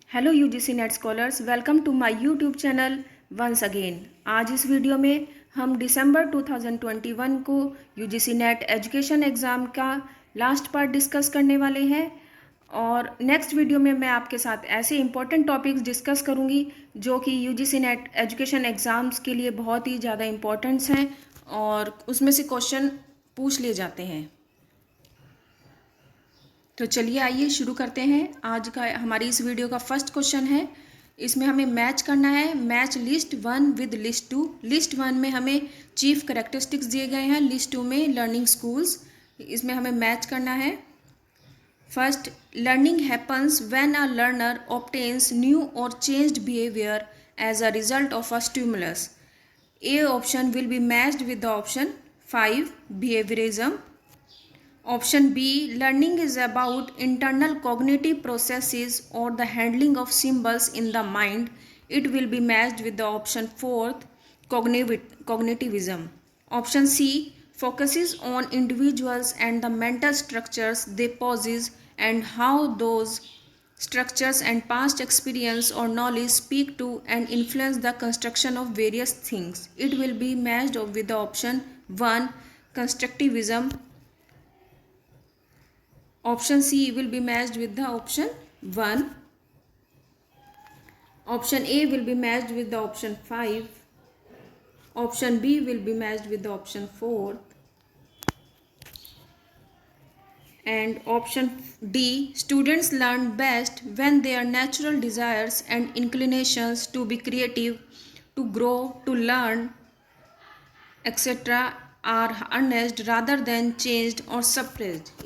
Hello UGC NET scholars, welcome to my YouTube channel once again. आज इस video में हम दिसंबर 2021 को यूजीसी नेट एजुकेशन एग्ज़ाम का लास्ट पार्ट डिस्कस करने वाले हैं। और नेक्स्ट वीडियो में मैं आपके साथ ऐसे इंपॉर्टेंट टॉपिक्स डिस्कस करूंगी जो कि यूजीसी नेट एजुकेशन एग्ज़ाम्स के लिए बहुत ही ज़्यादा इम्पोर्टेंट्स हैं और उसमें से क्वेश्चन पूछ लिए जाते हैं। तो चलिए आइए शुरू करते हैं। आज का हमारी इस वीडियो का फर्स्ट क्वेश्चन है। इसमें हमें मैच करना है, match list one with list two. List one में हमें चीफ करेक्टरिस्टिक्स दिए गए हैं, लिस्ट टू में लर्निंग स्कूल्स। इसमें हमें मैच करना है। First, learning happens when a learner obtains new और changed behaviour as a result of a stimulus. A option will be matched with the option 5 behaviorism. Option B, learning is about internal cognitive processes or the handling of symbols in the mind. It will be matched with the option 4th, cognitivism. Option C, focuses on individuals and the mental structures they possess and how those structures and past experience or knowledge speak to and influence the construction of various things. It will be matched with the option 1, constructivism. Option C will be matched with the option 1. Option A will be matched with the option 5. Option B will be matched with the option 4. And option D, students learn best when their natural desires and inclinations to be creative, to grow, to learn, etc. are harnessed rather than changed or suppressed.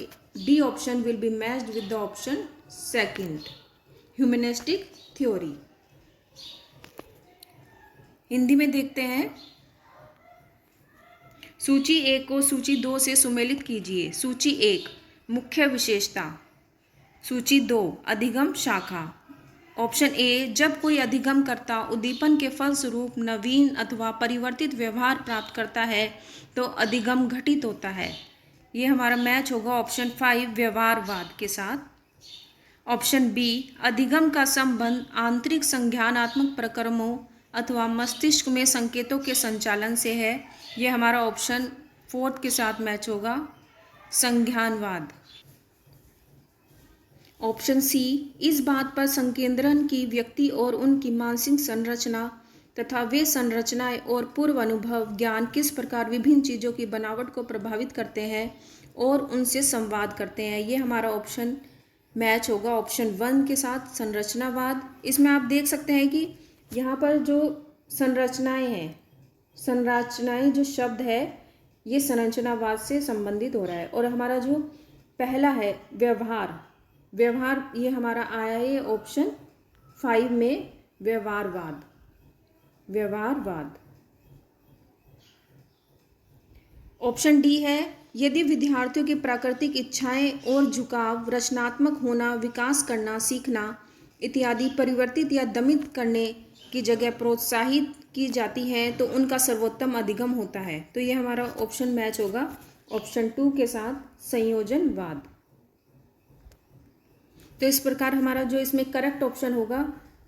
D option will be matched with the option 2nd, humanistic theory. Hindi में देखते हैं। सूची 1 को सूची 2 से सुमेलित कीजिए। सूची 1, मुख्य विशेषता। सूची 2, अधिगम शाखा। ऑप्शन ए, जब कोई अधिगम करता उद्दीपन के फलस्वरूप नवीन अथवा परिवर्तित व्यवहार प्राप्त करता है तो अधिगम घटित होता है। ये हमारा मैच होगा ऑप्शन 5 व्यवहारवाद के साथ। ऑप्शन बी, अधिगम का संबंध आंतरिक संज्ञानात्मक प्रक्रमों अथवा मस्तिष्क में संकेतों के संचालन से है। ये हमारा ऑप्शन 4 के साथ मैच होगा, संज्ञानवाद। ऑप्शन सी, इस बात पर संकेंद्रण की व्यक्ति और उनकी मानसिक संरचना तथा वे संरचनाएं और पूर्व अनुभव ज्ञान किस प्रकार विभिन्न चीज़ों की बनावट को प्रभावित करते हैं और उनसे संवाद करते हैं। ये हमारा ऑप्शन मैच होगा ऑप्शन 1 के साथ, संरचनावाद। इसमें आप देख सकते हैं कि यहाँ पर जो संरचनाएं हैं, संरचनाएं जो शब्द है ये संरचनावाद से संबंधित हो रहा है। और हमारा जो पहला है व्यवहार, ये हमारा आया है ऑप्शन 5 में, व्यवहारवाद। ऑप्शन डी है, यदि विद्यार्थियों की प्राकृतिक इच्छाएं और झुकाव, रचनात्मक होना, विकास करना, सीखना इत्यादि परिवर्तित या दमित करने की जगह प्रोत्साहित की जाती हैं तो उनका सर्वोत्तम अधिगम होता है। तो ये हमारा ऑप्शन मैच होगा ऑप्शन 2 के साथ, संयोजनवाद। तो इस प्रकार हमारा जो इसमें करेक्ट ऑप्शन होगा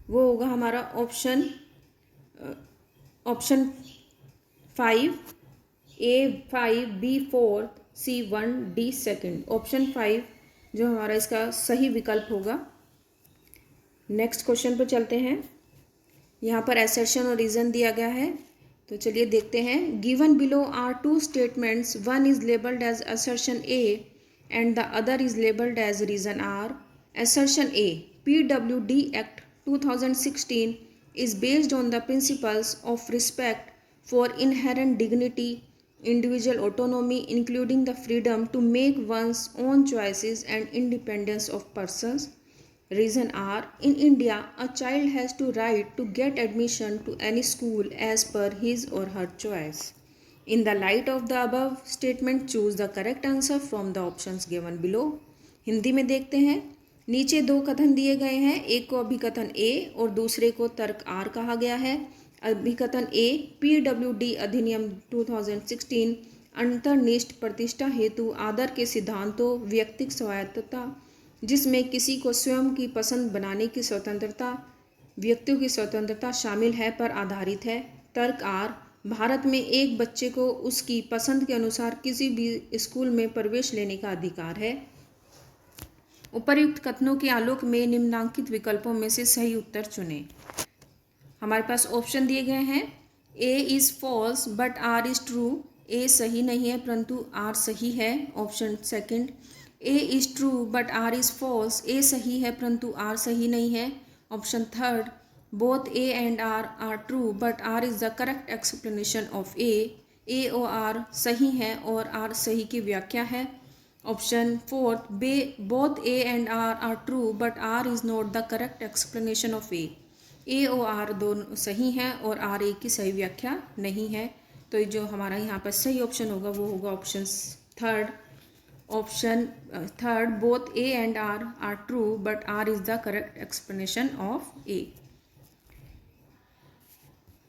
वो होगा हमारा option 5, A5, B4, C1, D2। Option 5 जो हमारा इसका सही विकल्प होगा। नेक्स्ट क्वेश्चन पर चलते हैं। यहाँ पर असर्शन और रीज़न दिया गया है, तो चलिए देखते हैं। Given below are 2 statements, one is labelled as assertion A and the other is labelled as reason R. Assertion A, PWD Act 2016 is based on the principles of respect for inherent dignity, individual autonomy, including the freedom to make one's own choices and independence of persons. Reason R, in India, a child has to right to get admission to any school as per his or her choice. In the light of the above statement, choose the correct answer from the options given below. Hindi में देखते हैं। नीचे 2 कथन दिए गए हैं, एक को अभिकथन ए और दूसरे को तर्क आर कहा गया है। अभिकथन ए, PWD अधिनियम 2016 अंतर्निष्ठ प्रतिष्ठा हेतु आदर के सिद्धांतों, व्यक्तिक स्वायत्तता, जिसमें किसी को स्वयं की पसंद बनाने की स्वतंत्रता, व्यक्तियों की स्वतंत्रता शामिल है पर आधारित है। तर्क आर, भारत में एक बच्चे को उसकी पसंद के अनुसार किसी भी स्कूल में प्रवेश लेने का अधिकार है। उपर्युक्त कथनों के आलोक में निम्नांकित विकल्पों में से सही उत्तर चुनें। हमारे पास ऑप्शन दिए गए हैं। A is false but R is true. A सही नहीं है परंतु आर सही है। Option second, A is true but R is false. A सही है परंतु आर सही नहीं है। Option third, both A and R true but R is the correct explanation of A. A और आर सही है और आर सही की व्याख्या है। Option fourth, both A and R true but R is not the correct explanation of A. A और R दोनों सही हैं और आर ए की सही व्याख्या नहीं है। तो जो हमारा यहाँ पर सही ऑप्शन होगा वो होगा option third. Option third, both A and R true but R is the correct explanation of A.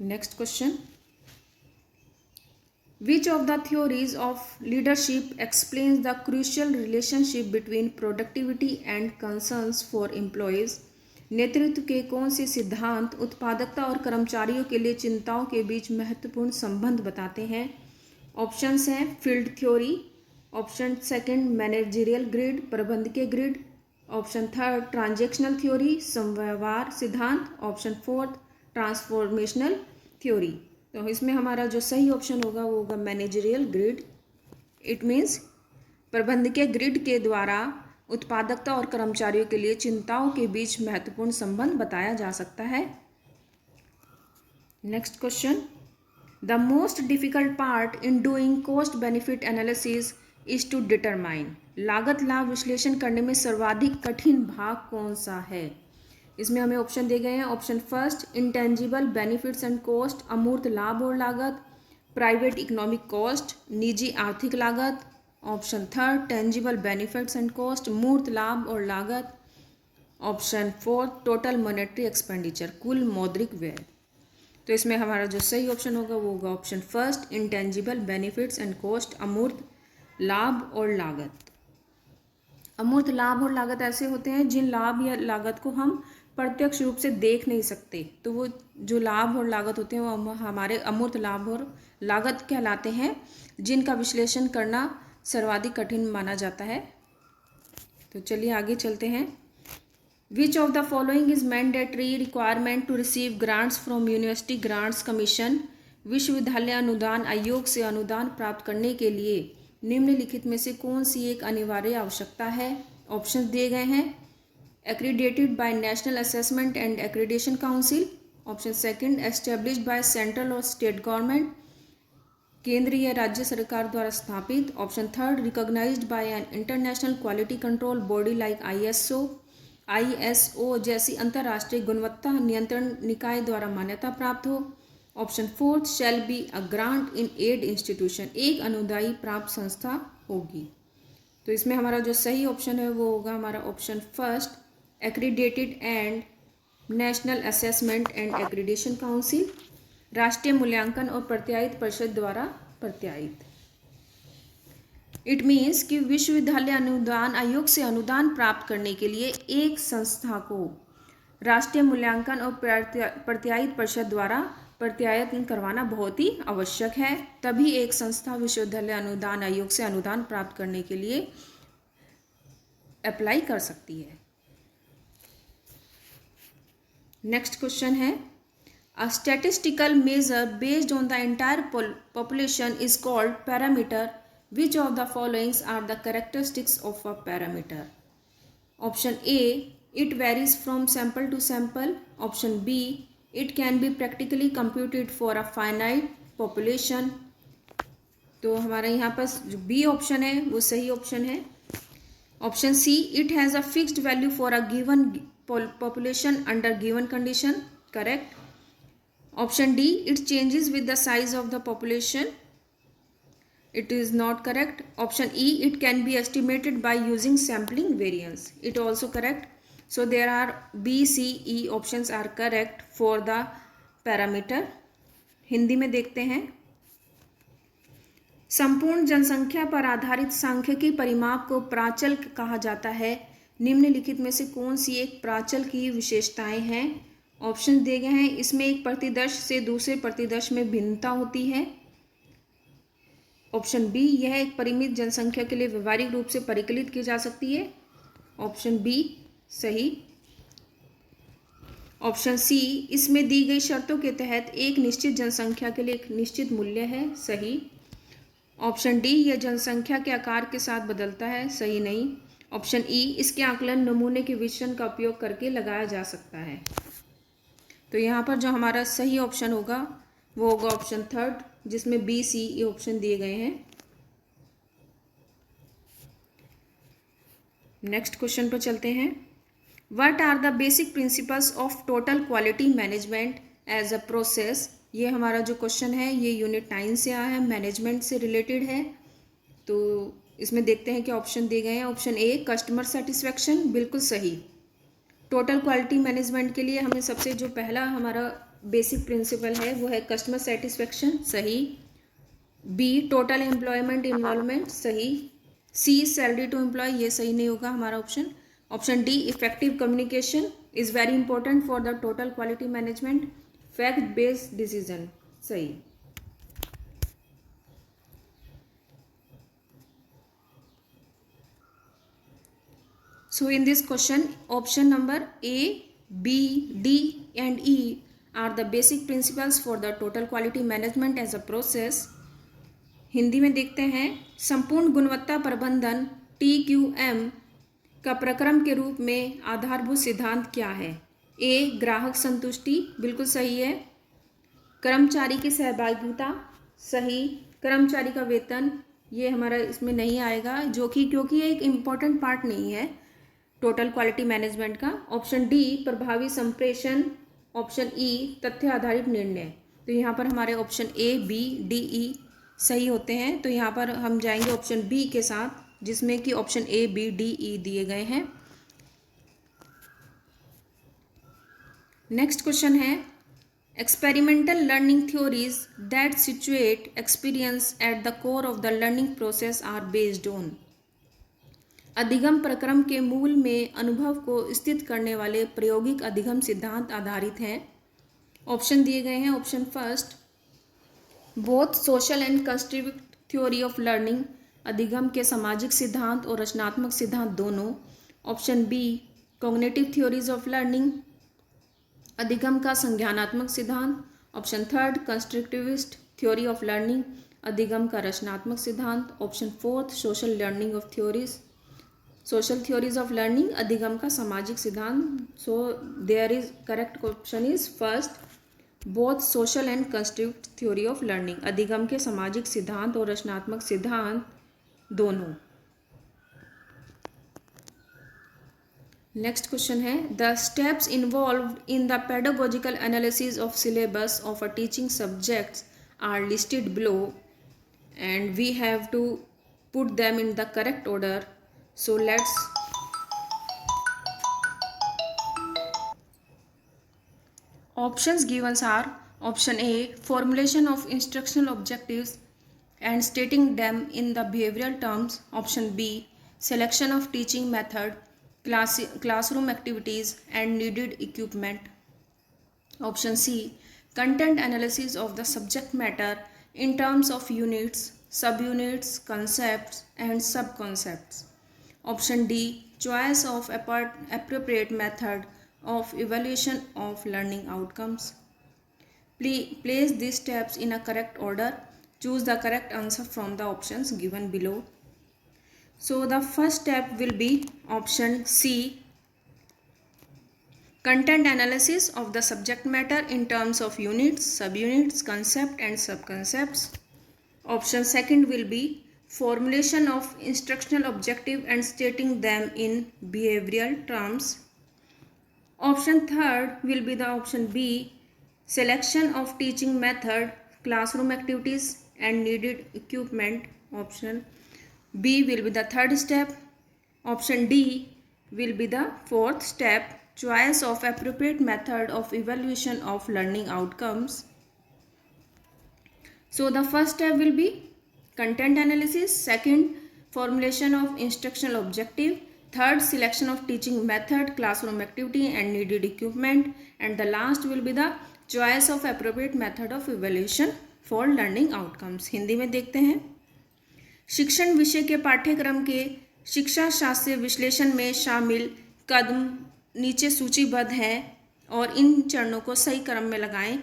Next question, Which of the theories of leadership explains the crucial relationship between productivity and concerns for employees? नेतृत्व के कौन से सिद्धांत उत्पादकता और कर्मचारियों के लिए चिंताओं के बीच महत्वपूर्ण संबंध बताते हैं? ऑप्शंस हैं field theory, option second managerial grid, प्रबंधकीय grid, option third transactional theory, समव्यवहार सिद्धांत, ऑप्शन फोर्थ ट्रांसफॉर्मेशनल थ्योरी। तो इसमें हमारा जो सही ऑप्शन होगा वो होगा मैनेजरियल ग्रिड। इट मीन्स प्रबंधकीय ग्रिड के द्वारा उत्पादकता और कर्मचारियों के लिए चिंताओं के बीच महत्वपूर्ण संबंध बताया जा सकता है। Next question, the most difficult part in doing cost benefit analysis is to determine. लागत लाभ विश्लेषण करने में सर्वाधिक कठिन भाग कौन सा है? इसमें हमें ऑप्शन दिए गए हैं। Option first, intangible benefits and cost, अमूर्त लाभ और लागत, प्राइवेट इकोनॉमिक कॉस्ट, निजी आर्थिक लागत। Option third, tangible benefits and cost, मूर्त लाभ और लागत। Option fourth, total monetary expenditure, कुल मौद्रिक व्यय। तो इसमें हमारा जो सही ऑप्शन होगा वो होगा option first, intangible benefits and cost, अमूर्त लाभ और लागत। अमूर्त लाभ और लागत ऐसे होते हैं जिन लाभ या लागत को हम प्रत्यक्ष रूप से देख नहीं सकते, तो वो जो लाभ और लागत होते हैं वो हमारे अमूर्त लाभ और लागत कहलाते हैं, जिनका विश्लेषण करना सर्वाधिक कठिन माना जाता है। तो चलिए आगे चलते हैं। Which of the following is mandatory requirement to receive grants from University Grants Commission? विश्वविद्यालय अनुदान आयोग से अनुदान प्राप्त करने के लिए निम्नलिखित में से कौन सी एक अनिवार्य आवश्यकता है? ऑप्शन दिए गए हैं। accredited by National Assessment and Accreditation Council, option second established by central or state government, केंद्रीय या राज्य सरकार द्वारा स्थापित, option third recognized by an international quality control body like ISO जैसी अंतर्राष्ट्रीय गुणवत्ता नियंत्रण निकाय द्वारा मान्यता प्राप्त हो, option fourth shall be a grant in aid institution, एक अनुदायी प्राप्त संस्था होगी। तो इसमें हमारा जो सही ऑप्शन है वो होगा हमारा option first, accredited and national assessment and accreditation council, राष्ट्रीय मूल्यांकन और प्रत्यायित परिषद द्वारा प्रत्यायित। इट मीन्स कि विश्वविद्यालय अनुदान आयोग से अनुदान प्राप्त करने के लिए एक संस्था को राष्ट्रीय मूल्यांकन और प्रत्यायित परिषद द्वारा प्रत्यायन करवाना बहुत ही आवश्यक है, तभी एक संस्था विश्वविद्यालय अनुदान आयोग से अनुदान प्राप्त करने के लिए अप्लाई कर सकती है। नेक्स्ट क्वेश्चन है, a statistical measure based on the entire population is called parameter. Which of the followings are the characteristics of a parameter? Option A, it varies from sample to sample, option B, it can be practically computed for a finite population. तो हमारा यहाँ पर जो B option है वो सही option है। Option C, it has a fixed value for a given population under given condition, correct. Option D, it changes with the size of the population, it is not correct. Option E, it can be estimated by using sampling variance, it also correct. So there are B, C, E options are correct for the parameter. Hindi में देखते हैं। संपूर्ण जनसंख्या पर आधारित सांख्यिकी परिमाप को प्राचल कहा जाता है। निम्नलिखित में से कौन सी एक प्राचल की विशेषताएं हैं? ऑप्शन दिए गए हैं, इसमें एक प्रतिदर्श से दूसरे प्रतिदर्श में भिन्नता होती है। ऑप्शन बी, यह एक परिमित जनसंख्या के लिए व्यवहारिक रूप से परिकलित की जा सकती है। ऑप्शन बी सही। ऑप्शन सी, इसमें दी गई शर्तों के तहत एक निश्चित जनसंख्या के लिए एक निश्चित मूल्य है। सही। ऑप्शन डी, यह जनसंख्या के आकार के साथ बदलता है। सही नहीं। ऑप्शन ई, इसके आकलन नमूने के विचलन का उपयोग करके लगाया जा सकता है। तो यहाँ पर जो हमारा सही ऑप्शन होगा वो होगा ऑप्शन थर्ड, जिसमें बी सी ये ऑप्शन दिए गए हैं। नेक्स्ट क्वेश्चन पर चलते हैं। What are the basic principles of total quality management as a process? ये हमारा जो क्वेश्चन है ये यूनिट 9 से आया है, मैनेजमेंट से रिलेटेड है। तो इसमें देखते हैं कि ऑप्शन दिए गए हैं। ऑप्शन ए, कस्टमर सेटिस्फेक्शन, बिल्कुल सही। टोटल क्वालिटी मैनेजमेंट के लिए हमें सबसे जो पहला हमारा बेसिक प्रिंसिपल है वो है कस्टमर सेटिस्फेक्शन। सही। B, total employment involvement. सही। सी, सैलरी टू एम्प्लॉय, ये सही नहीं होगा हमारा option. Option D, effective communication is very important for the total quality management. Fact based decision, सही। So in this question, option number A, B, D and E are the basic principles for the total quality management as a process. Hindi में देखते हैं, संपूर्ण गुणवत्ता प्रबंधन TQM का प्रक्रम के रूप में आधारभूत सिद्धांत क्या है? A, ग्राहक संतुष्टि, बिल्कुल सही है। कर्मचारी की सहभागिता, सही। कर्मचारी का वेतन, ये हमारा इसमें नहीं आएगा, जो कि क्योंकि ये एक इम्पॉर्टेंट पार्ट नहीं है टोटल क्वालिटी मैनेजमेंट का। ऑप्शन डी, प्रभावी संप्रेषण। ऑप्शन ई, तथ्य आधारित निर्णय। तो यहाँ पर हमारे ऑप्शन ए, बी, डी, ई सही होते हैं। तो यहाँ पर हम जाएंगे ऑप्शन बी के साथ, जिसमें कि option A, B, D, E दिए गए हैं। नेक्स्ट क्वेश्चन है, experimental learning theories that situate experience at the core of the learning process are based on. अधिगम प्रक्रम के मूल में अनुभव को स्थित करने वाले प्रायोगिक अधिगम सिद्धांत आधारित हैं। ऑप्शन दिए गए हैं। Option first, both social and constructive theory of learning, अधिगम के सामाजिक सिद्धांत और रचनात्मक सिद्धांत दोनों। Option B, cognitive theories of learning, अधिगम का संज्ञानात्मक सिद्धांत। Option third, constructivist theory of learning, अधिगम का रचनात्मक सिद्धांत। Option fourth, social learning of theories, social theories of learning, अधिगम का सामाजिक सिद्धांत। So there is correct option is first, both social and constructive theory of learning, अधिगम के सामाजिक सिद्धांत और रचनात्मक सिद्धांत दोनों। नेक्स्ट क्वेश्चन है, the steps involved in the pedagogical analysis of syllabus of a teaching subjects are listed below and we have to put them in the correct order. So let's options given are option A, formulation of instructional objectives and stating them in the behavioral terms. Option B, selection of teaching method, classroom activities and needed equipment. Option C, content analysis of the subject matter in terms of units, subunits, concepts and subconcepts. Option D, choice of appropriate method of evaluation of learning outcomes. Place these steps in a correct order. Choose the correct answer from the options given below. So the first step will be option C, content analysis of the subject matter in terms of units, subunits, concept and subconcepts. Option second will be formulation of instructional objective and stating them in behavioral terms. Option third will be the option B, selection of teaching method, classroom activities and needed equipment. Option B will be the third step. Option D will be the fourth step, choice of appropriate method of evaluation of learning outcomes. So the first step will be content analysis, second formulation of instructional objective, Third, selection of teaching method, classroom activity and needed equipment. And the last will be the choice of appropriate method of evaluation for learning outcomes. Hindi में देखते हैं। शिक्षण विषय के पाठ्यक्रम के शिक्षा शास्त्रीय विश्लेषण में शामिल कदम नीचे सूचीबद्ध है और इन चरणों को सही क्रम में लगाएं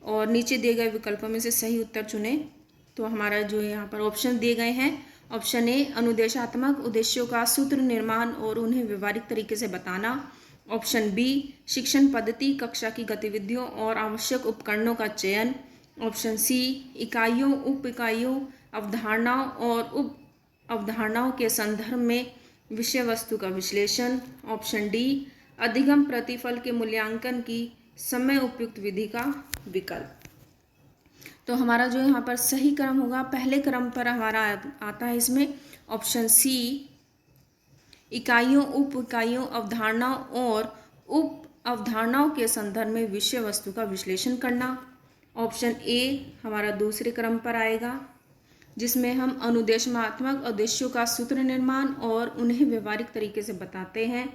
और नीचे दिए गए विकल्पों में से सही उत्तर चुनें। तो हमारा जो यहाँ पर ऑप्शन दिए गए हैं, ऑप्शन ए अनुदेशात्मक उद्देश्यों का सूत्र निर्माण और उन्हें व्यवहारिक तरीके से बताना। ऑप्शन बी शिक्षण पद्धति, कक्षा की गतिविधियों और आवश्यक उपकरणों का चयन। ऑप्शन सी इकाइयों, उप इकाइयों, अवधारणाओं और उप अवधारणाओं के संदर्भ में विषय वस्तु का विश्लेषण। ऑप्शन डी अधिगम प्रतिफल के मूल्यांकन की समय उपयुक्त विधि का विकल्प। तो हमारा जो यहाँ पर सही क्रम होगा, पहले क्रम पर हमारा आता है इसमें ऑप्शन सी इकाइयों, उप इकाइयों, अवधारणाओं और उप अवधारणाओं के संदर्भ में विषय वस्तु का विश्लेषण करना। ऑप्शन ए हमारा दूसरे क्रम पर आएगा जिसमें हम अनुदेशात्मक उद्देश्यों का सूत्र निर्माण और उन्हें व्यवहारिक तरीके से बताते हैं।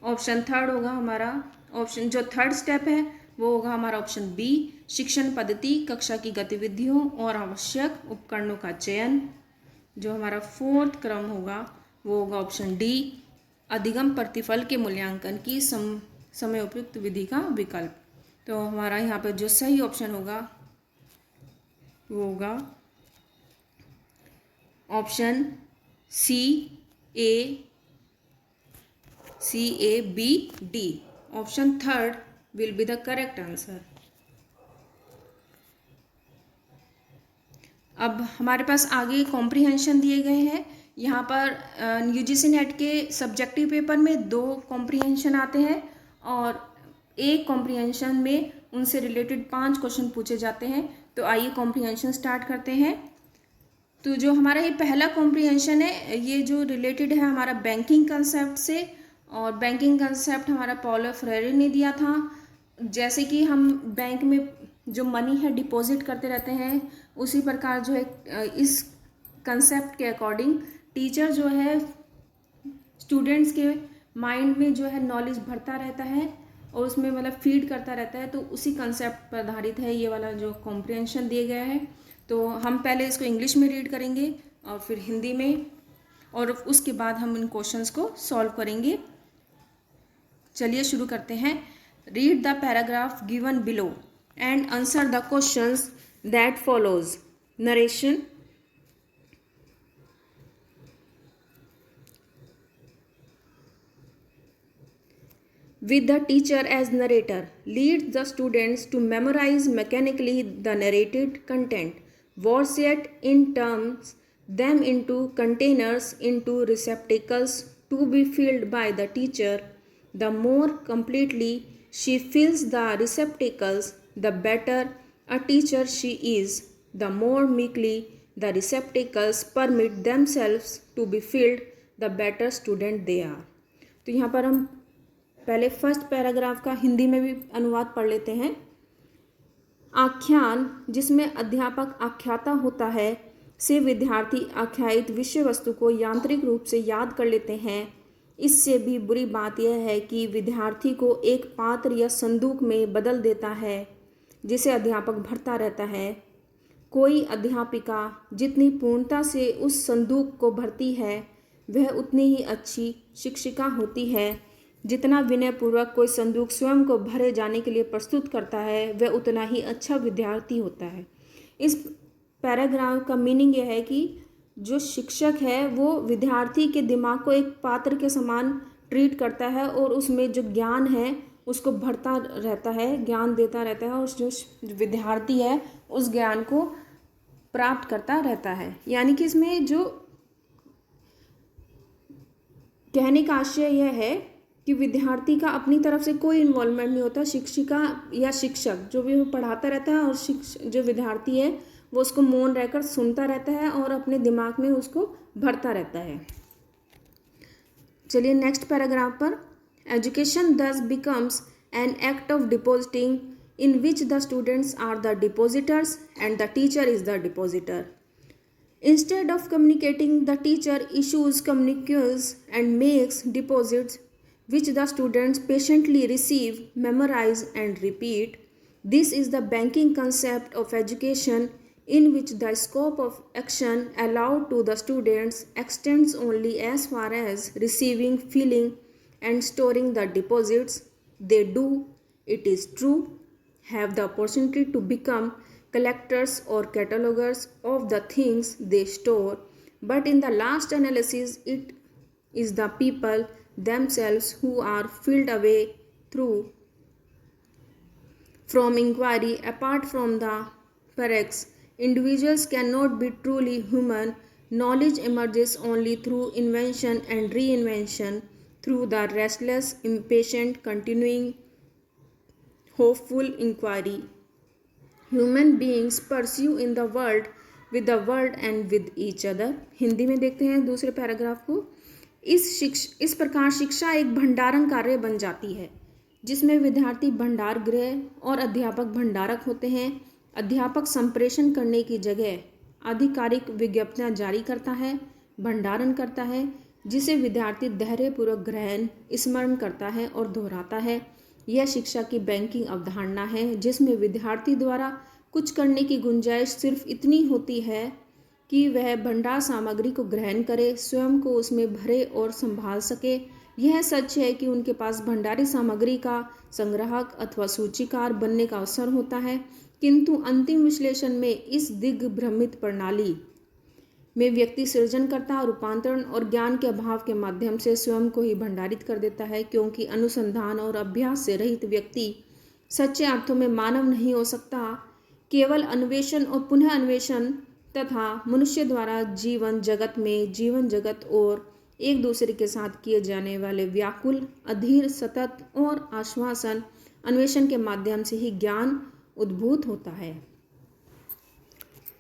ऑप्शन थर्ड होगा हमारा, ऑप्शन जो थर्ड स्टेप है वो होगा हमारा ऑप्शन बी शिक्षण पद्धति, कक्षा की गतिविधियों और आवश्यक उपकरणों का चयन। जो हमारा फोर्थ क्रम होगा वो होगा ऑप्शन डी अधिगम प्रतिफल के मूल्यांकन की समय उपयुक्त विधि का विकल्प। तो हमारा यहाँ पर जो सही ऑप्शन होगा वो होगा option C A B D. Option third will be the correct answer. अब हमारे पास आगे कॉम्प्रीहेंशन दिए गए हैं। यहाँ पर यूजीसी नेट के सब्जेक्टिव पेपर में 2 कॉम्प्रीहेंशन आते हैं और एक कॉम्प्रीहेंशन में उनसे रिलेटेड 5 क्वेश्चन पूछे जाते हैं। तो आइए कॉम्प्रीहेंशन स्टार्ट करते हैं। तो जो हमारा ये पहला कॉम्प्रीहेंशन है ये जो रिलेटेड है हमारा बैंकिंग कंसेप्ट से, और बैंकिंग कंसेप्ट हमारा पॉलो फ्रेरे ने दिया था। जैसे कि हम बैंक में जो मनी है डिपॉजिट करते रहते हैं, उसी प्रकार जो है इस कंसेप्ट के अकॉर्डिंग टीचर जो है स्टूडेंट्स के माइंड में जो है नॉलेज भरता रहता है और उसमें मतलब फीड करता रहता है। तो उसी कंसेप्ट पर आधारित है ये वाला जो कॉम्प्रिहेंशन दिए गया है। तो हम पहले इसको इंग्लिश में रीड करेंगे और फिर हिंदी में, और उसके बाद हम इन क्वेश्चंस को सॉल्व करेंगे। चलिए शुरू करते हैं। Read the paragraph given below and answer the questions that follows. Narration. With the teacher as narrator, leads the students to memorize mechanically the narrated content. Words yet in terms them into containers, into receptacles to be filled by the teacher. The more completely she fills the receptacles, the better a teacher she is. The more meekly the receptacles permit themselves to be filled, the better student they are. तो यहाँ पर हम पहले first paragraph का हिंदी में भी अनुवाद पढ़ लेते हैं। आख्यान, जिसमें अध्यापक आख्याता होता है, से विद्यार्थी आख्यायित विषय वस्तु को यांत्रिक रूप से याद कर लेते हैं। इससे भी बुरी बात यह है कि विद्यार्थी को एक पात्र या संदूक में बदल देता है जिसे अध्यापक भरता रहता है। कोई अध्यापिका जितनी पूर्णता से उस संदूक को भरती है वह उतनी ही अच्छी शिक्षिका होती है। जितना विनयपूर्वक कोई संदूक स्वयं को भरे जाने के लिए प्रस्तुत करता है वह उतना ही अच्छा विद्यार्थी होता है। इस पैराग्राफ का मीनिंग यह है कि जो शिक्षक है वो विद्यार्थी के दिमाग को एक पात्र के समान ट्रीट करता है और उसमें जो ज्ञान है उसको भरता रहता है, ज्ञान देता रहता है, और जो विद्यार्थी है उस ज्ञान को प्राप्त करता रहता है। यानी कि इसमें जो कहने का आशय यह है कि विद्यार्थी का अपनी तरफ से कोई इन्वॉल्वमेंट नहीं होता। शिक्षिका या शिक्षक जो भी वो पढ़ाता रहता है और जो विद्यार्थी है वो उसको मौन रहकर सुनता रहता है और अपने दिमाग में उसको भरता रहता है। चलिए नेक्स्ट पैराग्राफ पर। Education thus becomes an act of depositing in which the students are the depositors and the teacher is the depositor. Instead of communicating, the teacher issues communiques and makes deposits which the students patiently receive, memorize, and repeat. This is the banking concept of education in which the scope of action allowed to the students extends only as far as receiving, filling, and storing the deposits they do, it is true, have the opportunity to become collectors or catalogers of the things they store, but in the last analysis, it is the people themselves who are filled away through from inquiry. Apart from the parex, individuals cannot be truly human. Knowledge emerges only through invention and reinvention, through the restless, impatient, continuing, hopeful inquiry. Human beings pursue in the world with the world and with each other. Hindi में देखते हैं दूसरे paragraph को। इस प्रकार शिक्षा एक भंडारण कार्य बन जाती है जिसमें विद्यार्थी भंडार गृह और अध्यापक भंडारक होते हैं। अध्यापक संप्रेषण करने की जगह आधिकारिक विज्ञप्तियां जारी करता है, भंडारण करता है, जिसे विद्यार्थी धैर्यपूर्वक ग्रहण, स्मरण करता है और दोहराता है। यह शिक्षा की बैंकिंग अवधारणा है जिसमें विद्यार्थी द्वारा कुछ करने की गुंजाइश सिर्फ इतनी होती है कि वह भंडार सामग्री को ग्रहण करे, स्वयं को उसमें भरे और संभाल सके। यह सच है कि उनके पास भंडारी सामग्री का संग्राहक अथवा सूचीकार बनने का अवसर होता है, किंतु अंतिम विश्लेषण में इस दिग्भ्रमित प्रणाली में व्यक्ति सृजनकर्ता, रूपांतरण और ज्ञान के अभाव के माध्यम से स्वयं को ही भंडारित कर देता है, क्योंकि अनुसंधान और अभ्यास से रहित व्यक्ति सच्चे अर्थों में मानव नहीं हो सकता। केवल अन्वेषण और पुनः अन्वेषण तथा मनुष्य द्वारा जीवन जगत और एक दूसरे के साथ किए जाने वाले व्याकुल, अधीर, सतत और आश्वासन अन्वेषण के माध्यम से ही ज्ञान उद्भूत होता है।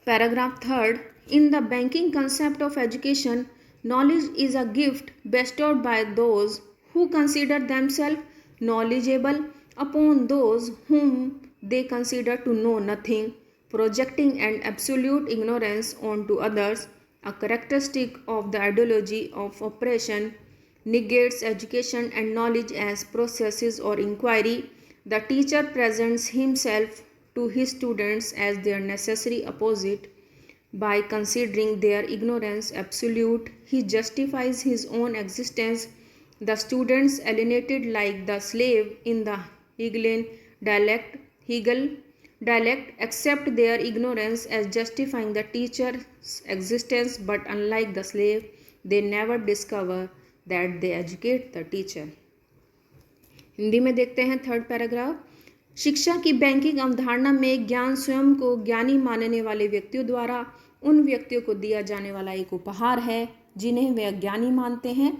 Paragraph 3 In the banking concept of education, knowledge is a gift bestowed by those who consider themselves knowledgeable upon those whom they consider to know nothing, projecting an absolute ignorance onto others. A characteristic of the ideology of oppression negates education and knowledge as processes or inquiry. The teacher presents himself to his students as their necessary opposite. By considering their ignorance absolute, he justifies his own existence. The students, alienated like the slave in the Hegelian Hegel dialect, accept their ignorance as justifying the teacher's existence, but unlike the slave, they never discover that they educate the teacher. Hindi में देखते हैं 3rd paragraph. शिक्षा की banking अवधारणा में ज्ञान स्वयं को ज्ञानी मानने वाले व्यक्तियों द्वारा उन व्यक्तियों को दिया जाने वाला एक उपहार है जिन्हें वे अज्ञानी मानते हैं।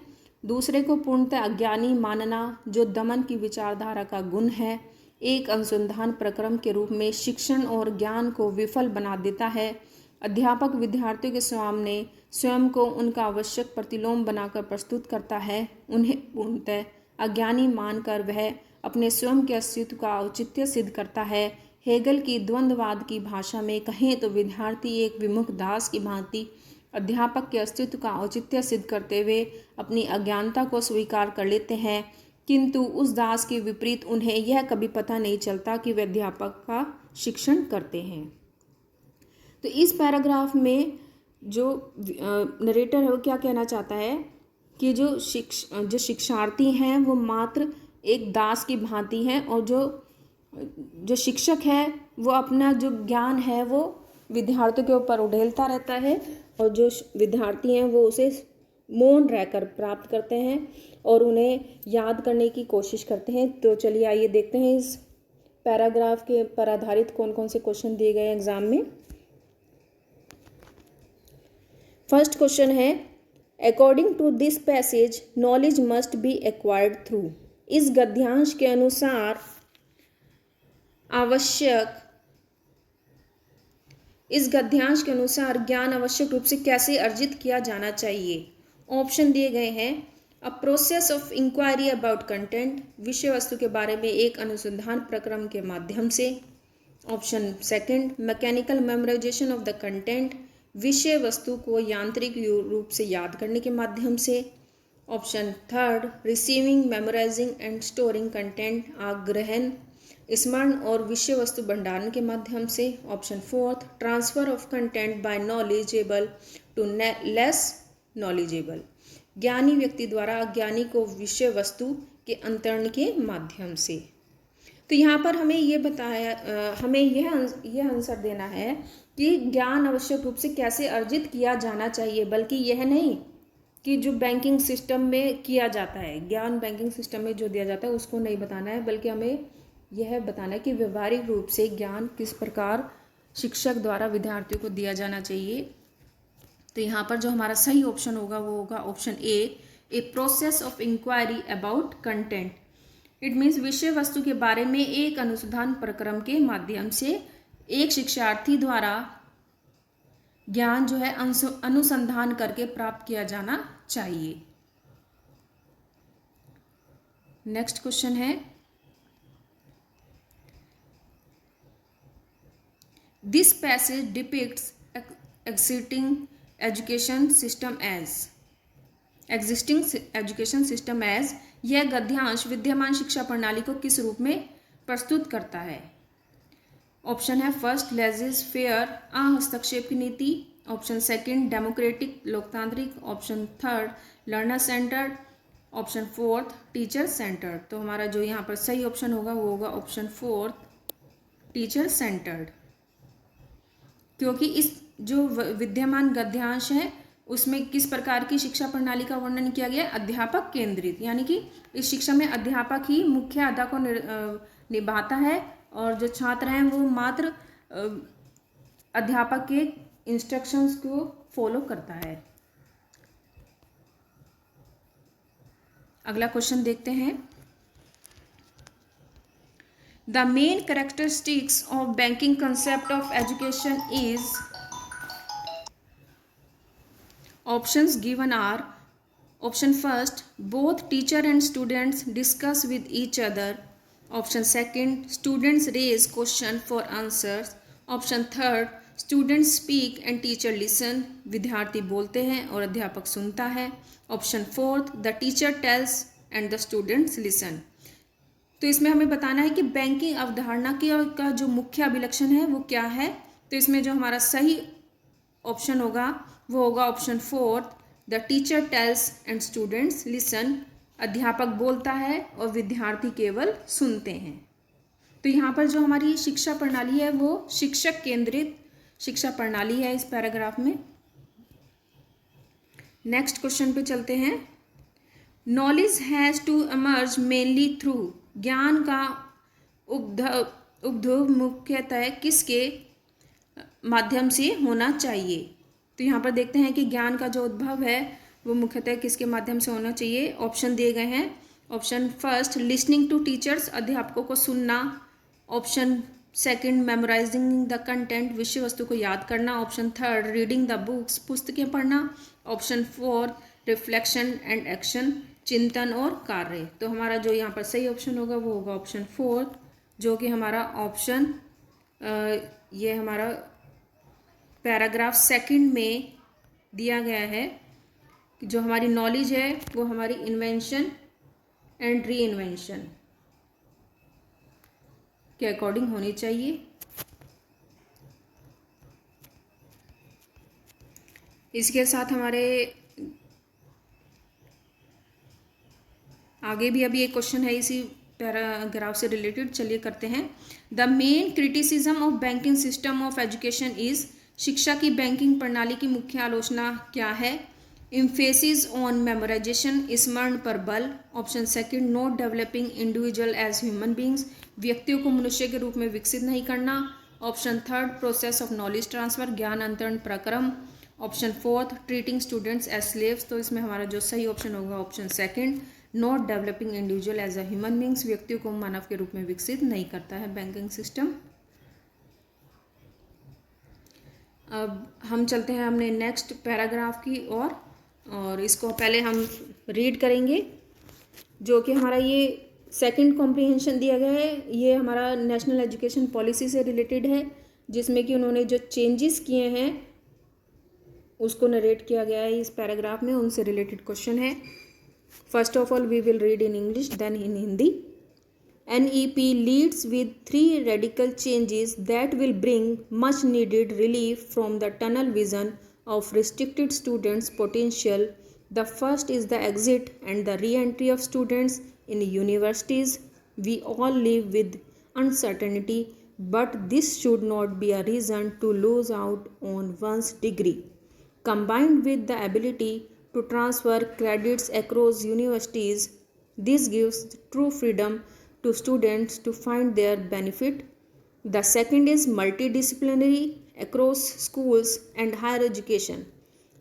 दूसरे को पूर्णतः अज्ञानी मानना, जो दमन की विचारधारा का गुण है, एक अनुसंधान प्रक्रम के रूप में शिक्षण और ज्ञान को विफल बना देता है। अध्यापक विद्यार्थियों के सामने स्वयं को उनका आवश्यक प्रतिलोम बनाकर प्रस्तुत करता है। उन्हें पूर्णतः अज्ञानी मानकर वह अपने स्वयं के अस्तित्व का औचित्य सिद्ध करता है। हेगल की द्वंद्ववाद की भाषा में कहें तो विद्यार्थी एक विमुख दास की भांति अध्यापक के अस्तित्व का औचित्य सिद्ध करते हुए अपनी अज्ञानता को स्वीकार कर लेते हैं, किंतु उस दास के विपरीत उन्हें यह कभी पता नहीं चलता कि वे अध्यापक का शिक्षण करते हैं। तो इस पैराग्राफ में जो नरेटर है वो क्या कहना चाहता है कि जो शिक्षार्थी हैं वो मात्र एक दास की भांति हैं, और जो शिक्षक है वो अपना जो ज्ञान है वो विद्यार्थियों के ऊपर उड़ेलता रहता है, और जो विद्यार्थी हैं वो उसे मौन रहकर प्राप्त करते हैं और उन्हें याद करने की कोशिश करते हैं। तो चलिए आइए देखते हैं इस पैराग्राफ के पर आधारित कौन कौन से क्वेश्चन दिए गए एग्जाम में। फर्स्ट क्वेश्चन है, according to this passage knowledge must be acquired through. इस गद्यांश के अनुसार ज्ञान आवश्यक रूप से कैसे अर्जित किया जाना चाहिए। ऑप्शन दिए गए हैं, a process of inquiry about content, विषय वस्तु के बारे में एक अनुसंधान प्रक्रम के माध्यम से। Option second, mechanical memorisation of the content, विषय वस्तु को यांत्रिक रूप से याद करने के माध्यम से। Option third, receiving, memorising and storing content, आग्रहण, स्मरण और विषय वस्तु भंडारण के माध्यम से। Option fourth, transfer of content by knowledgeable to less knowledgeable, ज्ञानी व्यक्ति द्वारा अज्ञानी को विषय वस्तु के अंतरण के माध्यम से। तो यहाँ पर हमें ये बताया, हमें यह आंसर देना है कि ज्ञान आवश्यक रूप से कैसे अर्जित किया जाना चाहिए, बल्कि यह नहीं कि जो बैंकिंग सिस्टम में किया जाता है, ज्ञान बैंकिंग सिस्टम में जो दिया जाता है उसको नहीं बताना है, बल्कि हमें यह बताना है कि व्यवहारिक रूप से ज्ञान किस प्रकार शिक्षक द्वारा विद्यार्थियों को दिया जाना चाहिए। तो यहाँ पर जो हमारा सही ऑप्शन होगा वो होगा option A process of inquiry about content. It means विषय वस्तु के बारे में एक अनुसंधान प्रक्रम के माध्यम से एक शिक्षार्थी द्वारा ज्ञान जो है अनुसंधान करके प्राप्त किया जाना चाहिए। नेक्स्ट क्वेश्चन है, this passage depicts existing education system as यह गद्यांश विद्यमान शिक्षा प्रणाली को किस रूप में प्रस्तुत करता है। ऑप्शन है फर्स्ट, लेजिस फेयर, हस्तक्षेप की नीति। ऑप्शन सेकंड, डेमोक्रेटिक, लोकतांत्रिक। Option third, learner centred. Option fourth, teacher centred. तो हमारा जो यहाँ पर सही ऑप्शन होगा वो होगा ऑप्शन फोर्थ, टीचर सेंटर्ड, क्योंकि इस जो विद्यमान गद्यांश है उसमें किस प्रकार की शिक्षा प्रणाली का वर्णन किया गया, अध्यापक केंद्रित, यानी कि इस शिक्षा में अध्यापक ही मुख्य अदा को निभाता है और जो छात्र हैं वो मात्र अध्यापक के इंस्ट्रक्शंस को फॉलो करता है। अगला क्वेश्चन देखते हैं, the main characteristics of banking concept of education is. Options given are: option first, both teacher and students discuss with each other. Option second, students raise question for answers. Option third, students speak and teacher listen. विद्यार्थी बोलते हैं और अध्यापक सुनता है. Option fourth, the teacher tells and the students listen. तो इसमें हमें बताना है कि बैंकिंग अवधारणा का जो मुख्य अभिलक्षण है वो क्या है। तो इसमें जो हमारा सही ऑप्शन होगा वो होगा option fourth, the teacher tales and students listen. अध्यापक बोलता है और विद्यार्थी केवल सुनते हैं। तो यहाँ पर जो हमारी शिक्षा प्रणाली है वो शिक्षक केंद्रित शिक्षा प्रणाली है इस पैराग्राफ में। नेक्स्ट क्वेश्चन पे चलते हैं, knowledge has to emerge mainly through. ज्ञान का उद्भव मुख्यतः किसके माध्यम से होना चाहिए। तो यहाँ पर देखते हैं कि ज्ञान का जो उद्भव है वो मुख्यतः किसके माध्यम से होना चाहिए। ऑप्शन दिए गए हैं। Option first, listening to teachers, अध्यापकों को सुनना। Option second, memorising the content, विषय वस्तु को याद करना। Option third, reading the books, पुस्तकें पढ़ना। Option fourth, reflection and action, चिंतन और कार्य। तो हमारा जो यहाँ पर सही ऑप्शन होगा वो होगा ऑप्शन फोर्थ, जो कि हमारा ऑप्शन ये हमारा पैराग्राफ सेकंड में दिया गया है कि जो हमारी नॉलेज है वो हमारी इन्वेंशन एंड री इन्वेंशन के अकॉर्डिंग होनी चाहिए। इसके साथ हमारे आगे भी अभी एक क्वेश्चन है इसी पैराग्राफ से रिलेटेड, चलिए करते हैं। The main criticism of banking system of education is. शिक्षा की बैंकिंग प्रणाली की मुख्य आलोचना क्या है। इम्फेसिस ऑन मेमोराइजेशन, स्मरण पर बल। Option second, not developing individual as human beings, व्यक्तियों को मनुष्य के रूप में विकसित नहीं करना। Option third, process of knowledge transfer, ज्ञान अंतरण प्रक्रम। Option fourth, treating students as slaves. तो इसमें हमारा जो सही ऑप्शन होगा option second, not developing individual as a human beings, व्यक्तियों को मानव के रूप में विकसित नहीं करता है बैंकिंग सिस्टम। अब हम चलते हैं हमने नेक्स्ट पैराग्राफ की और इसको पहले हम रीड करेंगे, जो कि हमारा ये सेकंड कॉम्प्रिहेंशन दिया गया है। ये हमारा नेशनल एजुकेशन पॉलिसी से रिलेटेड है, जिसमें कि उन्होंने जो चेंजेस किए हैं उसको नरेट किया गया है इस पैराग्राफ में, उनसे रिलेटेड क्वेश्चन है। First of all we will read in English then in Hindi. NEP leads with 3 radical changes that will bring much needed relief from the tunnel vision of restricted students' potential. The first is the exit and the re-entry of students in universities. We all live with uncertainty, but this should not be a reason to lose out on one's degree. Combined with the ability to transfer credits across universities, this gives true freedom to students to find their benefit. The second is multidisciplinary across schools and higher education.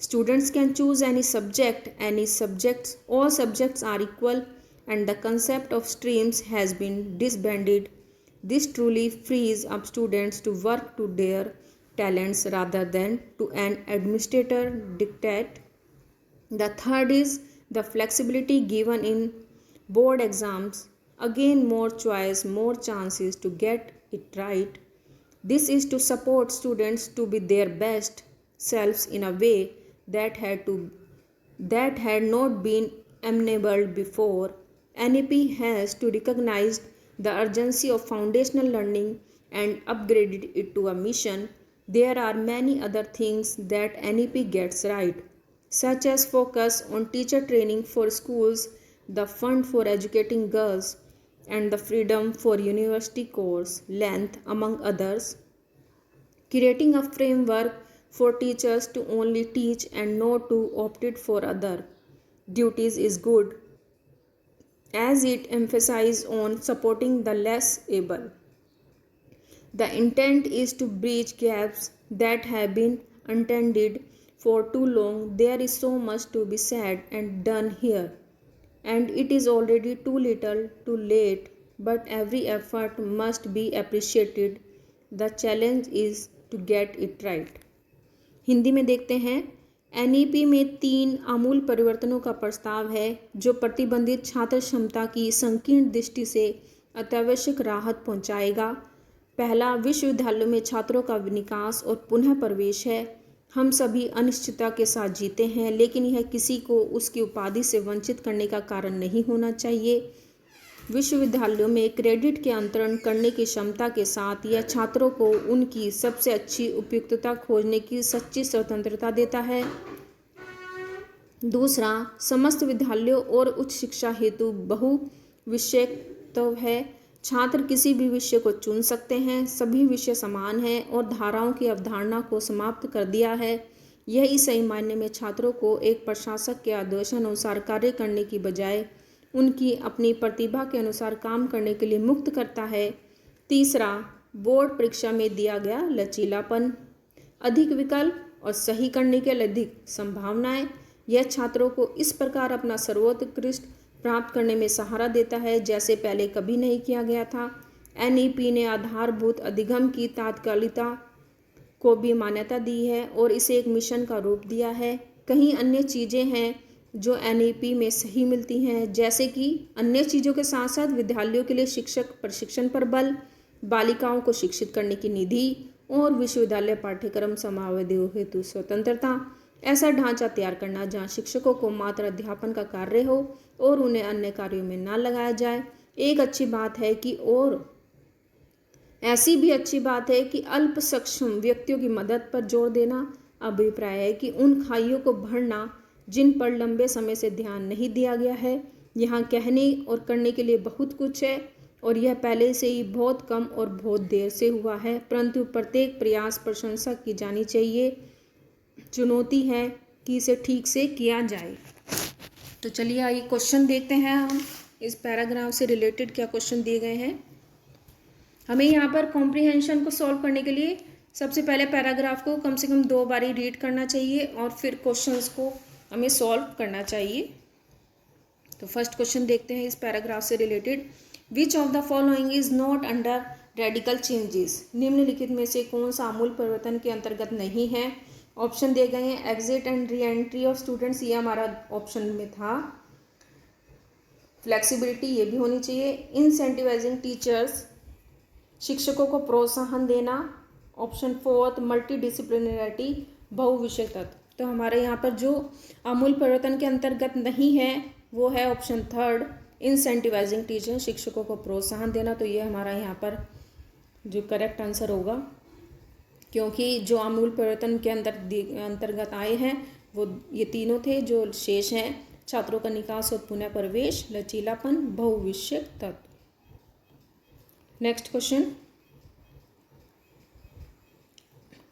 Students can choose any subjects, all subjects are equal, and the concept of streams has been disbanded. This truly frees up students to work to their talents rather than to an administrator dictate. The third is the flexibility given in board exams. Again, more choice, more chances to get it right. This is to support students to be their best selves in a way that had not been enabled before. NEP has to recognize the urgency of foundational learning and upgraded it to a mission. There are many other things that NEP gets right, such as focus on teacher training for schools, the fund for educating girls, and the freedom for university course length, among others. Creating a framework for teachers to only teach and not to opt for other duties is good, as it emphasizes on supporting the less able. The intent is to bridge gaps that have been untended for too long. There is so much to be said and done here, and it is already too little too late, but every effort must be appreciated. The challenge is to get it right. Hindi में देखते हैं। NEP में 3 आमूल परिवर्तनों का प्रस्ताव है जो प्रतिबंधित छात्र क्षमता की संकीर्ण दृष्टि से अत्यावश्यक राहत पहुंचाएगा। पहला, विश्वविद्यालयों में छात्रों का निकास और पुनः प्रवेश है। हम सभी अनिश्चितता के साथ जीते हैं, लेकिन यह किसी को उसकी उपाधि से वंचित करने का कारण नहीं होना चाहिए। विश्वविद्यालयों में क्रेडिट के अंतरण करने की क्षमता के साथ यह छात्रों को उनकी सबसे अच्छी उपयुक्तता खोजने की सच्ची स्वतंत्रता देता है। दूसरा, समस्त विद्यालयों और उच्च शिक्षा हेतु बहुविषयत्व है। छात्र किसी भी विषय को चुन सकते हैं, सभी विषय समान हैं और धाराओं की अवधारणा को समाप्त कर दिया है। यह इस सही मायने में छात्रों को एक प्रशासक के आदेशानुसार कार्य करने की बजाय उनकी अपनी प्रतिभा के अनुसार काम करने के लिए मुक्त करता है। तीसरा, बोर्ड परीक्षा में दिया गया लचीलापन, अधिक विकल्प और सही करने के लिए अधिक संभावनाएं। यह छात्रों को इस प्रकार अपना सर्वोत्कृष्ट प्राप्त करने में सहारा देता है जैसे पहले कभी नहीं किया गया था। NEP ने आधारभूत अधिगम की तात्कालिकता को भी मान्यता दी है और इसे एक मिशन का रूप दिया है। कई अन्य चीज़ें हैं जो NEP में सही मिलती हैं, जैसे कि अन्य चीज़ों के साथ साथ विद्यालयों के लिए शिक्षक प्रशिक्षण पर बल, बालिकाओं को शिक्षित करने की निधि और विश्वविद्यालय पाठ्यक्रम समावेदियों हेतु स्वतंत्रता। ऐसा ढांचा तैयार करना जहां शिक्षकों को मात्र अध्यापन का कार्य हो और उन्हें अन्य कार्यों में न लगाया जाए। एक अच्छी बात है कि और ऐसी भी अच्छी बात है कि अल्प सक्षम व्यक्तियों की मदद पर जोर देना। अभिप्राय है कि उन खाइयों को भरना जिन पर लंबे समय से ध्यान नहीं दिया गया है। यहाँ कहने और करने के लिए बहुत कुछ है और यह पहले से ही बहुत कम और बहुत देर से हुआ है, परंतु प्रत्येक प्रयास प्रशंसा की जानी चाहिए। चुनौती है कि इसे ठीक से किया जाए। तो चलिए आइए क्वेश्चन देखते हैं हम। इस पैराग्राफ से रिलेटेड क्या क्वेश्चन दिए गए हैं। हमें यहाँ पर कॉम्प्रिहेंशन को सॉल्व करने के लिए सबसे पहले पैराग्राफ को कम से कम 2 बारी रीड करना चाहिए और फिर क्वेश्चंस को हमें सॉल्व करना चाहिए। तो फर्स्ट क्वेश्चन देखते हैं इस पैराग्राफ से related. Which of the following is not under radical changes. निम्नलिखित में से कौन सा आमूल परिवर्तन के अंतर्गत नहीं है। ऑप्शन दिए गए हैं exit and re entry of students, ये हमारा ऑप्शन में था। फ्लेक्सिबिलिटी ये भी होनी चाहिए। इंसेंटिवाइजिंग टीचर्स, शिक्षकों को प्रोत्साहन देना। ऑप्शन 4 मल्टी डिसिप्लिनरिटी, बहुविषय तत्व। तो हमारे यहाँ पर जो आमूल परिवर्तन के अंतर्गत नहीं है वो है ऑप्शन थर्ड, इंसेंटिवाइजिंग टीचर, शिक्षकों को प्रोत्साहन देना। तो ये हमारा यहाँ पर जो करेक्ट आंसर होगा, क्योंकि जो आमूल परिवर्तन के अंतर्गत आए हैं वो ये तीनों थे। जो शेष हैं छात्रों का निकास और पुनः प्रवेश, लचीलापन, बहुविषयक तत्व। Next question,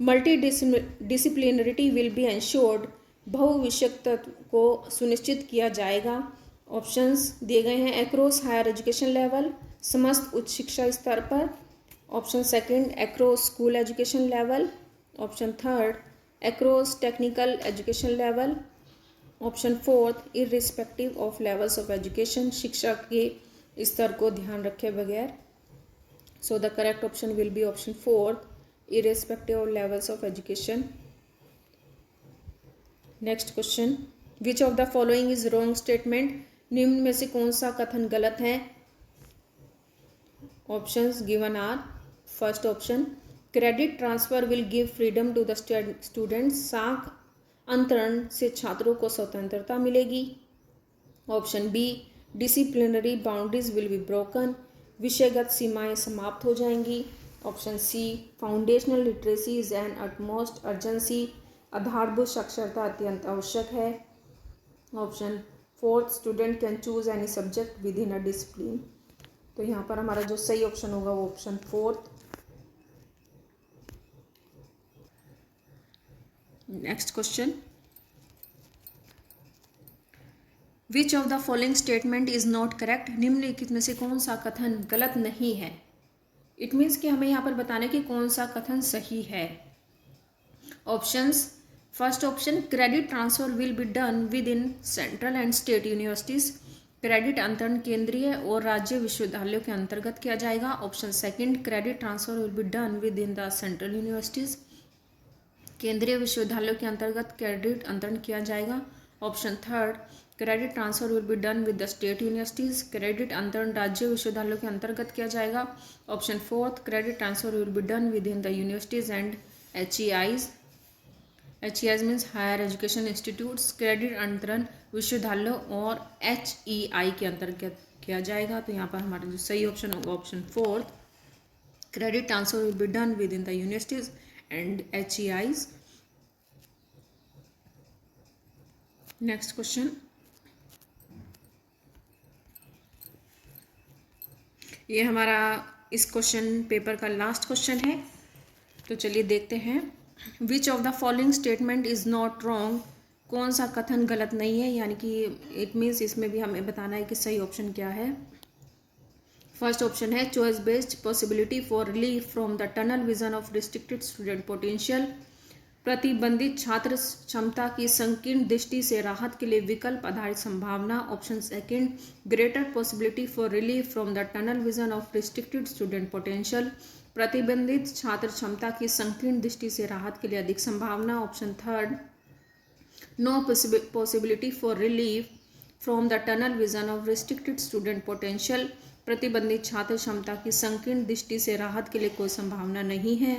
multidisciplinarity will be ensured, बहुविषयक तत्व को सुनिश्चित किया जाएगा। ऑप्शंस दिए गए हैं, एक्रॉस हायर एजुकेशन लेवल, समस्त उच्च शिक्षा स्तर पर। Option second, across school education level. Option third, across technical education level. Option fourth, irrespective of levels of education, शिक्षा के स्तर को ध्यान रखे बगैर। So the correct option will be option fourth, irrespective of levels of education. Next question, which of the following is wrong statement, निम्न में से कौन सा कथन गलत है। Options given are, first option, credit transfer will give freedom to the students, साख अंतरण से छात्रों को स्वतंत्रता मिलेगी। Option B, disciplinary boundaries will be broken, विषयगत सीमाएं समाप्त हो जाएंगी। Option C, foundational literacy is an utmost urgency, आधारभूत साक्षरता अत्यंत आवश्यक है। Option fourth, student can choose any subject within a discipline. तो यहाँ पर हमारा जो सही ऑप्शन होगा वो option fourth. Next question, which of the following statement is not correct, निम्नलिखित में से कौन सा कथन गलत नहीं है। इट मीन्स कि हमें यहाँ पर बताने कि कौन सा कथन सही है। Options, first option, credit transfer will be done with in central and state universities, credit अंतरण केंद्रीय और राज्य विश्वविद्यालयों के अंतर्गत किया जाएगा। Option second, credit transfer will be done within the central universities, केंद्रीय विश्वविद्यालयों के अंतर्गत क्रेडिट अंतरण किया जाएगा। Option third, credit transfer will be done with the state universities, credit अंतरण राज्य विश्वविद्यालयों के अंतर्गत किया जाएगा। Option fourth, credit transfer will be done within the universities and HEIs, HEIs means higher education institutes, credit अंतरण विश्वविद्यालयों और HEI के अंतर्गत किया जाएगा। तो यहाँ पर हमारा जो सही ऑप्शन होगा option fourth, credit transfer will be done within the universities and HEIs। Next question, ये हमारा इस क्वेश्चन पेपर का लास्ट क्वेश्चन है। तो चलिए देखते हैं, which of the following statement is not wrong, कौन सा कथन गलत नहीं है, यानी कि इट मीन्स इसमें भी हमें बताना है कि सही ऑप्शन क्या है। फर्स्ट ऑप्शन है, choice based possibility for relief from the tunnel vision of restricted student potential, प्रतिबंधित छात्र क्षमता की संकीर्ण दृष्टि से राहत के लिए विकल्प आधारित संभावना। Option second, greater possibility for relief from the tunnel vision of restricted student potential, प्रतिबंधित छात्र क्षमता की संकीर्ण दृष्टि से राहत के लिए अधिक संभावना। Option third, no possibility for relief from the tunnel vision of restricted student potential, प्रतिबंधित छात्र क्षमता की संकीर्ण दृष्टि से राहत के लिए कोई संभावना नहीं है।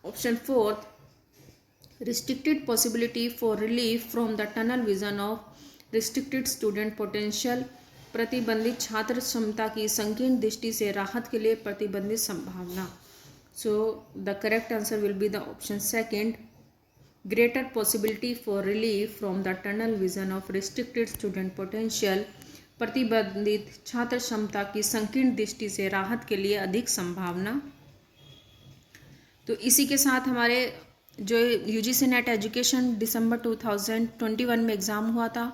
Option fourth, restricted possibility for relief from the tunnel vision of restricted student potential, प्रतिबंधित छात्र क्षमता की संकीर्ण दृष्टि से राहत के लिए प्रतिबंधित संभावना। सो the correct answer will be the option second, greater possibility for relief from the tunnel vision of restricted student potential, प्रतिबंधित छात्र क्षमता की संकीर्ण दृष्टि से राहत के लिए अधिक संभावना। तो इसी के साथ हमारे जो UGC नेट एजुकेशन दिसंबर 2021 में एग्ज़ाम हुआ था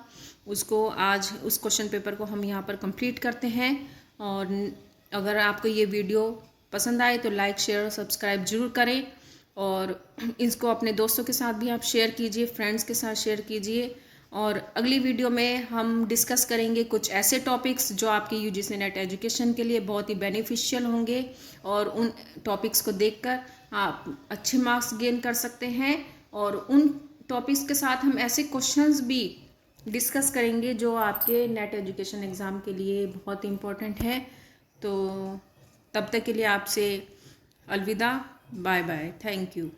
उसको आज उस क्वेश्चन पेपर को हम यहाँ पर कंप्लीट करते हैं। और अगर आपको ये वीडियो पसंद आए तो लाइक शेयर और सब्सक्राइब जरूर करें, और इसको अपने दोस्तों के साथ भी आप शेयर कीजिए, फ्रेंड्स के साथ शेयर कीजिए। और अगली वीडियो में हम डिस्कस करेंगे कुछ ऐसे टॉपिक्स जो आपके UGC नेट एजुकेशन के लिए बहुत ही बेनिफिशियल होंगे, और उन टॉपिक्स को देखकर आप अच्छे मार्क्स गेन कर सकते हैं। और उन टॉपिक्स के साथ हम ऐसे क्वेश्चंस भी डिस्कस करेंगे जो आपके नेट एजुकेशन एग्ज़ाम के लिए बहुत इम्पोर्टेंट है। तो तब तक के लिए आपसे अलविदा, बाय बाय, थैंक यू।